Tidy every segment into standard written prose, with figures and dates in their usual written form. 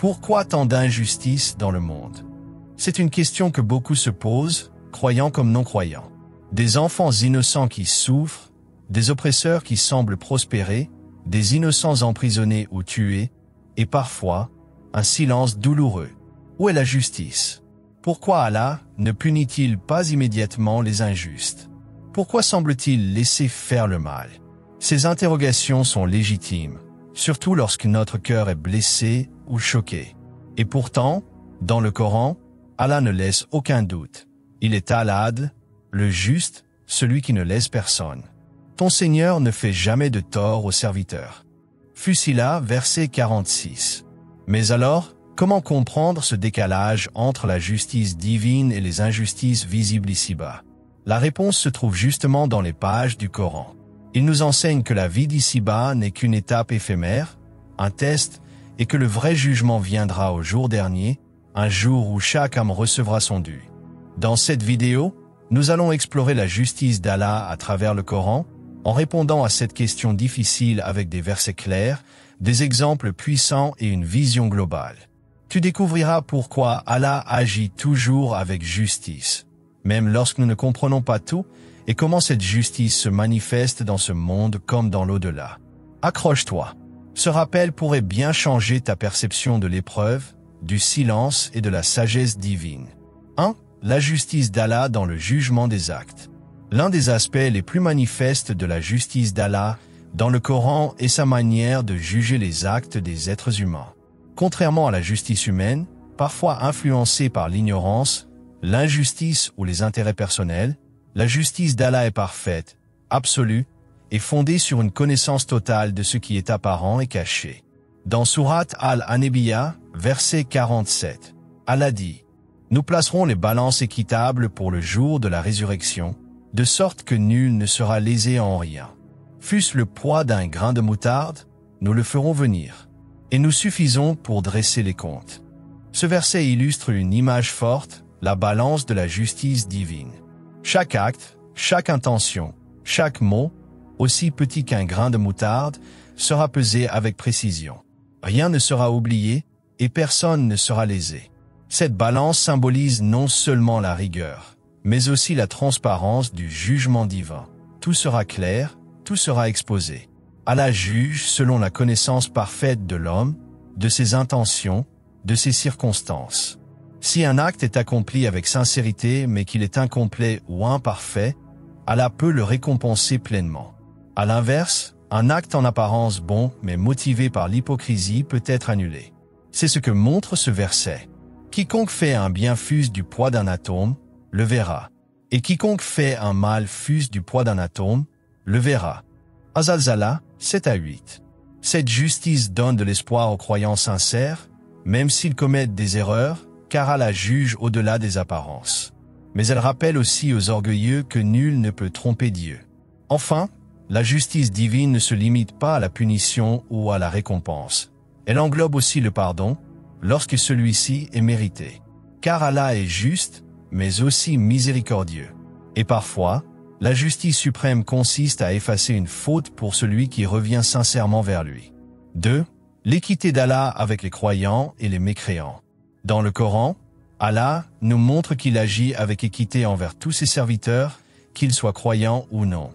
Pourquoi tant d'injustice dans le monde? C'est une question que beaucoup se posent, croyants comme non-croyants. Des enfants innocents qui souffrent, des oppresseurs qui semblent prospérer, des innocents emprisonnés ou tués, et parfois, un silence douloureux. Où est la justice? Pourquoi Allah ne punit-il pas immédiatement les injustes? Pourquoi semble-t-il laisser faire le mal? Ces interrogations sont légitimes, surtout lorsque notre cœur est blessé ou choqué. Et pourtant, dans le Coran, Allah ne laisse aucun doute. Il est Al-Adl, le juste, celui qui ne laisse personne. Ton Seigneur ne fait jamais de tort aux serviteurs. Fussilat, verset 46. Mais alors, comment comprendre ce décalage entre la justice divine et les injustices visibles ici-bas? La réponse se trouve justement dans les pages du Coran. Il nous enseigne que la vie d'ici-bas n'est qu'une étape éphémère, un test, et que le vrai jugement viendra au jour dernier, un jour où chaque âme recevra son dû. Dans cette vidéo, nous allons explorer la justice d'Allah à travers le Coran, en répondant à cette question difficile avec des versets clairs, des exemples puissants et une vision globale. Tu découvriras pourquoi Allah agit toujours avec justice, même lorsque nous ne comprenons pas tout, et comment cette justice se manifeste dans ce monde comme dans l'au-delà. Accroche-toi. Ce rappel pourrait bien changer ta perception de l'épreuve, du silence et de la sagesse divine. 1. La justice d'Allah dans le jugement des actes. L'un des aspects les plus manifestes de la justice d'Allah dans le Coran est sa manière de juger les actes des êtres humains. Contrairement à la justice humaine, parfois influencée par l'ignorance, l'injustice ou les intérêts personnels, la justice d'Allah est parfaite, absolue, et fondée sur une connaissance totale de ce qui est apparent et caché. Dans Sourate Al-Anbiya, verset 47, Allah dit « Nous placerons les balances équitables pour le jour de la résurrection, de sorte que nul ne sera lésé en rien. Fût-ce le poids d'un grain de moutarde, nous le ferons venir, et nous suffisons pour dresser les comptes. » Ce verset illustre une image forte, la balance de la justice divine. Chaque acte, chaque intention, chaque mot, aussi petit qu'un grain de moutarde, sera pesé avec précision. Rien ne sera oublié et personne ne sera lésé. Cette balance symbolise non seulement la rigueur, mais aussi la transparence du jugement divin. Tout sera clair, tout sera exposé. Allah juge selon la connaissance parfaite de l'homme, de ses intentions, de ses circonstances. Si un acte est accompli avec sincérité mais qu'il est incomplet ou imparfait, Allah peut le récompenser pleinement. À l'inverse, un acte en apparence bon mais motivé par l'hypocrisie peut être annulé. C'est ce que montre ce verset. Quiconque fait un bien fût du poids d'un atome, le verra. Et quiconque fait un mal fût du poids d'un atome, le verra. Az-Zalzala, 7-8. Cette justice donne de l'espoir aux croyants sincères, même s'ils commettent des erreurs, car Allah juge au-delà des apparences. Mais elle rappelle aussi aux orgueilleux que nul ne peut tromper Dieu. Enfin, la justice divine ne se limite pas à la punition ou à la récompense. Elle englobe aussi le pardon, lorsque celui-ci est mérité. Car Allah est juste, mais aussi miséricordieux. Et parfois, la justice suprême consiste à effacer une faute pour celui qui revient sincèrement vers lui. 2. L'équité d'Allah avec les croyants et les mécréants. Dans le Coran, Allah nous montre qu'il agit avec équité envers tous ses serviteurs, qu'ils soient croyants ou non.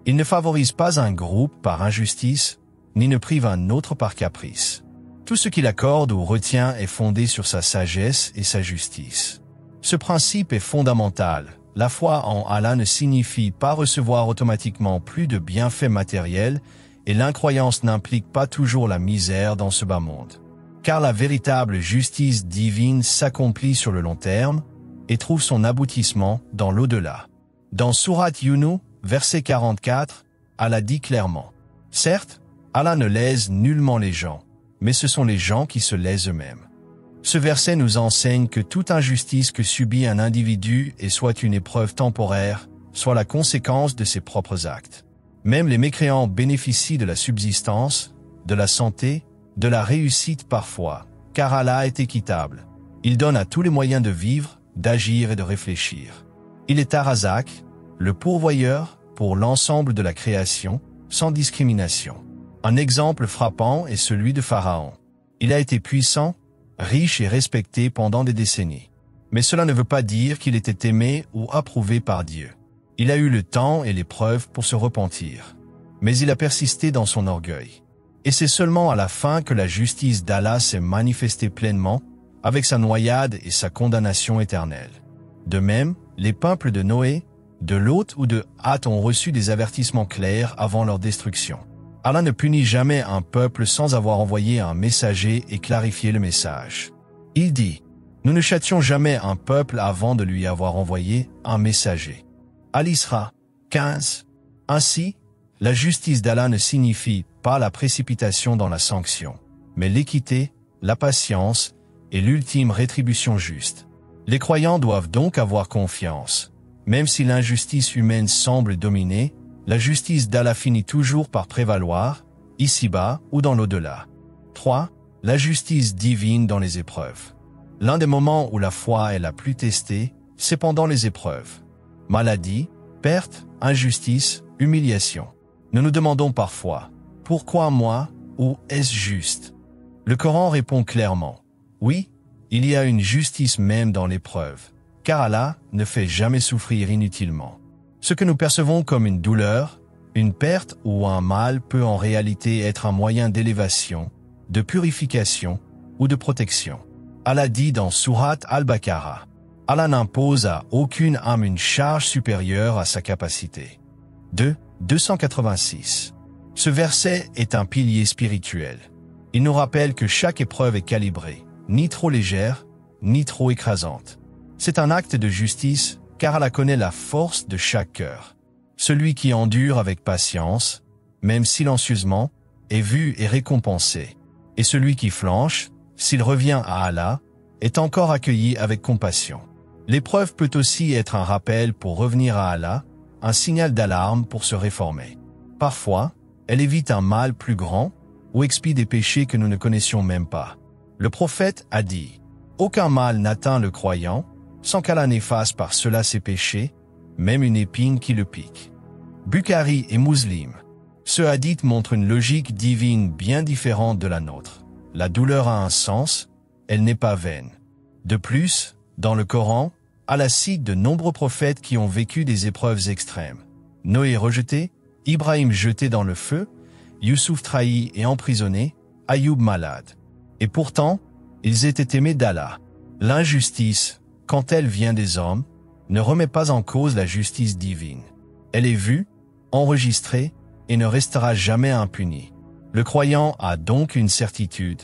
Il ne favorise pas un groupe par injustice, ni ne prive un autre par caprice. Tout ce qu'il accorde ou retient est fondé sur sa sagesse et sa justice. Ce principe est fondamental. La foi en Allah ne signifie pas recevoir automatiquement plus de bienfaits matériels, et l'incroyance n'implique pas toujours la misère dans ce bas monde. Car la véritable justice divine s'accomplit sur le long terme et trouve son aboutissement dans l'au-delà. Dans Sourate Yunus, verset 44, Allah dit clairement « Certes, Allah ne lèse nullement les gens, mais ce sont les gens qui se lèsent eux-mêmes. » Ce verset nous enseigne que toute injustice que subit un individu est soit une épreuve temporaire, soit la conséquence de ses propres actes. Même les mécréants bénéficient de la subsistance, de la santé, de la réussite parfois, car Allah est équitable. Il donne à tous les moyens de vivre, d'agir et de réfléchir. Il est Ar-Razak, le pourvoyeur pour l'ensemble de la création, sans discrimination. Un exemple frappant est celui de Pharaon. Il a été puissant, riche et respecté pendant des décennies. Mais cela ne veut pas dire qu'il était aimé ou approuvé par Dieu. Il a eu le temps et les preuves pour se repentir. Mais il a persisté dans son orgueil. Et c'est seulement à la fin que la justice d'Allah s'est manifestée pleinement, avec sa noyade et sa condamnation éternelle. De même, les peuples de Noé, de Lot ou de Had ont reçu des avertissements clairs avant leur destruction. Allah ne punit jamais un peuple sans avoir envoyé un messager et clarifié le message. Il dit, « Nous ne châtions jamais un peuple avant de lui avoir envoyé un messager. » Al-Isra 15. Ainsi, la justice d'Allah ne signifie pas la précipitation dans la sanction, mais l'équité, la patience et l'ultime rétribution juste. Les croyants doivent donc avoir confiance. Même si l'injustice humaine semble dominer, la justice d'Allah finit toujours par prévaloir, ici-bas ou dans l'au-delà. 3. La justice divine dans les épreuves. L'un des moments où la foi est la plus testée, c'est pendant les épreuves. Maladie, perte, injustice, humiliation. Nous nous demandons parfois, pourquoi moi ou est-ce juste? Le Coran répond clairement, oui, il y a une justice même dans l'épreuve, car Allah ne fait jamais souffrir inutilement. Ce que nous percevons comme une douleur, une perte ou un mal peut en réalité être un moyen d'élévation, de purification ou de protection. Allah dit dans Sourate Al-Baqarah, Allah n'impose à aucune âme une charge supérieure à sa capacité. 286. Ce verset est un pilier spirituel. Il nous rappelle que chaque épreuve est calibrée, ni trop légère, ni trop écrasante. C'est un acte de justice, car Allah connaît la force de chaque cœur. Celui qui endure avec patience, même silencieusement, est vu et récompensé. Et celui qui flanche, s'il revient à Allah, est encore accueilli avec compassion. L'épreuve peut aussi être un rappel pour revenir à Allah, un signal d'alarme pour se réformer. Parfois, elle évite un mal plus grand ou expie des péchés que nous ne connaissions même pas. Le prophète a dit, « Aucun mal n'atteint le croyant, sans qu'Allah n'efface par cela ses péchés, même une épine qui le pique. » Bukhari et Muslim. Ce hadith montre une logique divine bien différente de la nôtre. La douleur a un sens, elle n'est pas vaine. De plus, dans le Coran, Allah cite de nombreux prophètes qui ont vécu des épreuves extrêmes. Noé rejeté, Ibrahim jeté dans le feu, Youssouf trahi et emprisonné, Ayoub malade. Et pourtant, ils étaient aimés d'Allah. L'injustice, quand elle vient des hommes, ne remet pas en cause la justice divine. Elle est vue, enregistrée et ne restera jamais impunie. Le croyant a donc une certitude.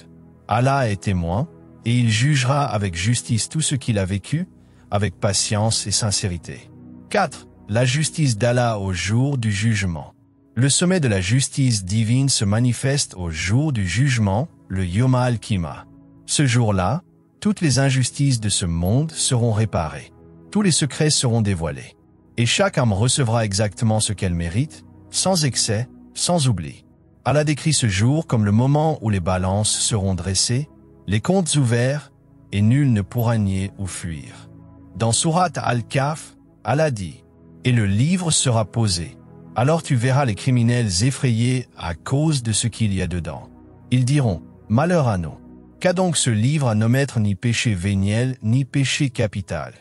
Allah est témoin et il jugera avec justice tout ce qu'il a vécu, avec patience et sincérité. 4. La justice d'Allah au jour du jugement. Le sommet de la justice divine se manifeste au jour du jugement, le Yom al-Qiyamah. Ce jour-là, toutes les injustices de ce monde seront réparées. Tous les secrets seront dévoilés. Et chaque âme recevra exactement ce qu'elle mérite, sans excès, sans oubli. Allah décrit ce jour comme le moment où les balances seront dressées, les comptes ouverts, et nul ne pourra nier ou fuir. Dans Sourate Al-Kahf, Allah dit, « Et le livre sera posé. Alors tu verras les criminels effrayés à cause de ce qu'il y a dedans. Ils diront, « Malheur à nous. Qu'a donc ce livre à n'omettre ni péché véniel, ni péché capital.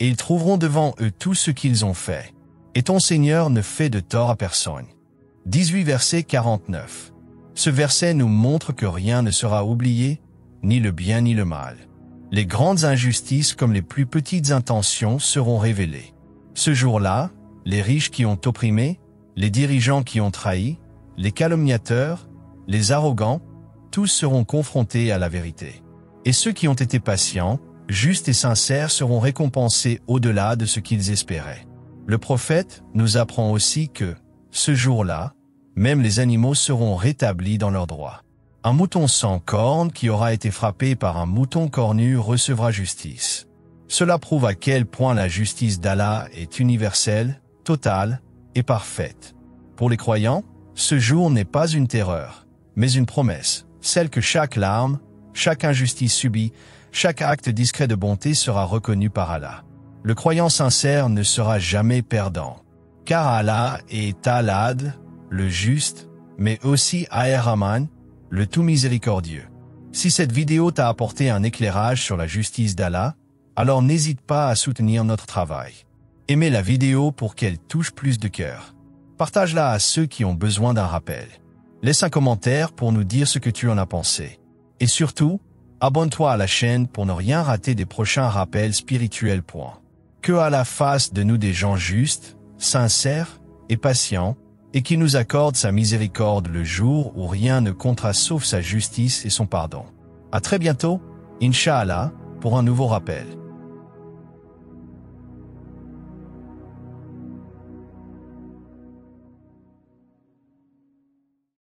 Et ils trouveront devant eux tout ce qu'ils ont fait. Et ton Seigneur ne fait de tort à personne. » 18 verset 49. Ce verset nous montre que rien ne sera oublié, ni le bien ni le mal. Les grandes injustices comme les plus petites intentions seront révélées. Ce jour-là, les riches qui ont opprimé, les dirigeants qui ont trahi, les calomniateurs, les arrogants, tous seront confrontés à la vérité. Et ceux qui ont été patients, justes et sincères seront récompensés au-delà de ce qu'ils espéraient. Le prophète nous apprend aussi que, ce jour-là, même les animaux seront rétablis dans leurs droits. Un mouton sans cornes qui aura été frappé par un mouton cornu recevra justice. Cela prouve à quel point la justice d'Allah est universelle, totale et parfaite. Pour les croyants, ce jour n'est pas une terreur, mais une promesse, celle que chaque larme, chaque injustice subie, chaque acte discret de bonté sera reconnu par Allah. Le croyant sincère ne sera jamais perdant, car Allah est Al-Adl, le juste, mais aussi Ar-Rahman, le tout miséricordieux. Si cette vidéo t'a apporté un éclairage sur la justice d'Allah, alors n'hésite pas à soutenir notre travail. Aimez la vidéo pour qu'elle touche plus de cœurs. Partage-la à ceux qui ont besoin d'un rappel. Laisse un commentaire pour nous dire ce que tu en as pensé. Et surtout, abonne-toi à la chaîne pour ne rien rater des prochains rappels spirituels. Que Allah fasse de nous des gens justes, sincères et patients, et qui nous accorde sa miséricorde le jour où rien ne comptera sauf sa justice et son pardon. À très bientôt, Inch'Allah, pour un nouveau rappel.